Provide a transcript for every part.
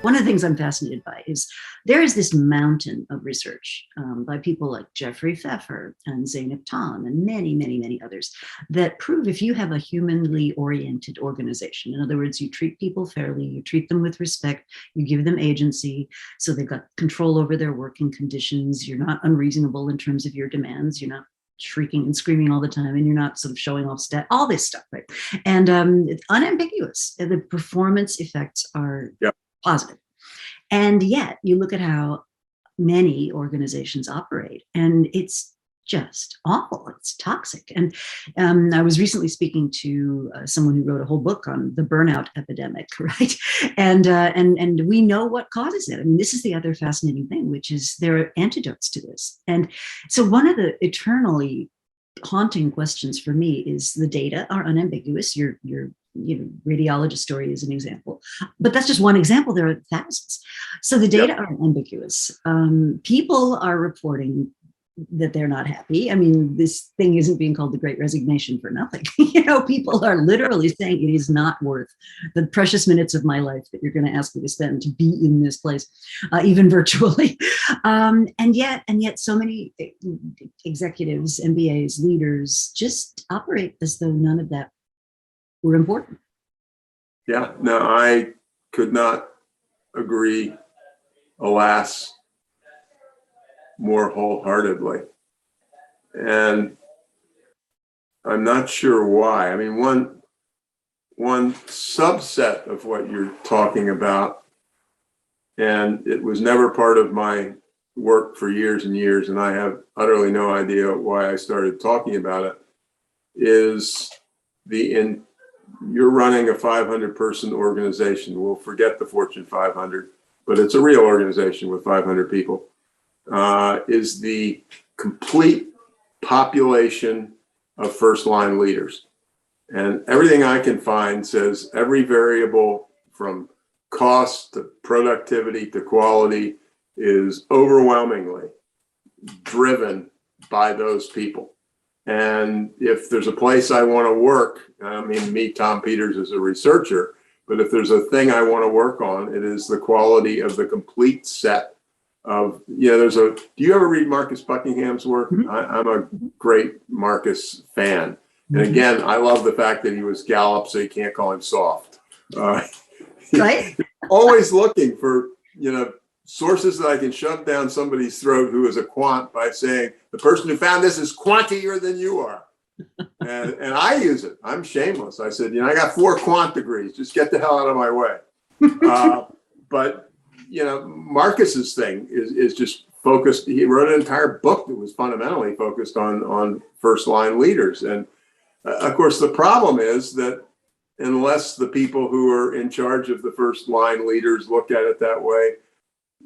one of the things I'm fascinated by is there is this mountain of research by people like Jeffrey Pfeffer and Zeynep Ton and many, many, many others that prove if you have a humanly oriented organization, in other words, you treat people fairly, you treat them with respect, you give them agency, so they've got control over their working conditions, you're not unreasonable in terms of your demands, you're not shrieking and screaming all the time, and you're not sort of showing off all this stuff, right? And it's unambiguous. The performance effects are positive. And yet you look at how many organizations operate, and it's just awful. It's toxic. And I was recently speaking to someone who wrote a whole book on the burnout epidemic, right? And we know what causes it. I mean, this is the other fascinating thing, which is there are antidotes to this. And so one of the eternally haunting questions for me is the data are unambiguous. Your radiologist story is an example, but that's just one example. There are thousands. So the data are ambiguous. People are reporting that they're not happy. I mean, this thing isn't being called the Great Resignation for nothing. People are literally saying it is not worth the precious minutes of my life that you're going to ask me to spend to be in this place, even virtually. And yet so many executives, MBAs, leaders just operate as though none of that were important. Yeah, no, I could not agree, alas, more wholeheartedly. And I'm not sure why. I mean, one subset of what you're talking about, and it was never part of my work for years and years, and I have utterly no idea why I started talking about it, is you're running a 500-person organization. We'll forget the Fortune 500, but it's a real organization with 500 people. Is the complete population of first-line leaders. And everything I can find says every variable from cost to productivity to quality is overwhelmingly driven by those people. And if there's a place I want to work, I mean, me, Tom Peters, as a researcher, but if there's a thing I want to work on, it is the quality of the complete set of, do you ever read Marcus Buckingham's work? Mm-hmm. I'm a great Marcus fan. And again, I love the fact that he was Gallup, so you can't call him soft. Right? Always looking for, sources that I can shove down somebody's throat who is a quant by saying, the person who found this is quantier than you are. And I use it. I'm shameless. I said, I got 4 quant degrees. Just get the hell out of my way. But Marcus's thing is just focused. He wrote an entire book that was fundamentally focused on first-line leaders. And of course, the problem is that unless the people who are in charge of the first-line leaders look at it that way,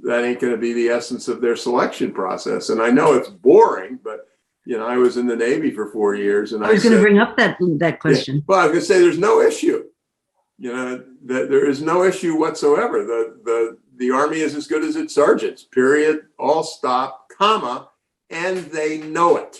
that ain't going to be the essence of their selection process. And I know it's boring, but I was in the Navy for 4 years, and I was going to bring up that question. Well, I was going to say there's no issue. That there is no issue whatsoever. The Army is as good as its sergeants, period, all stop, comma, and they know it.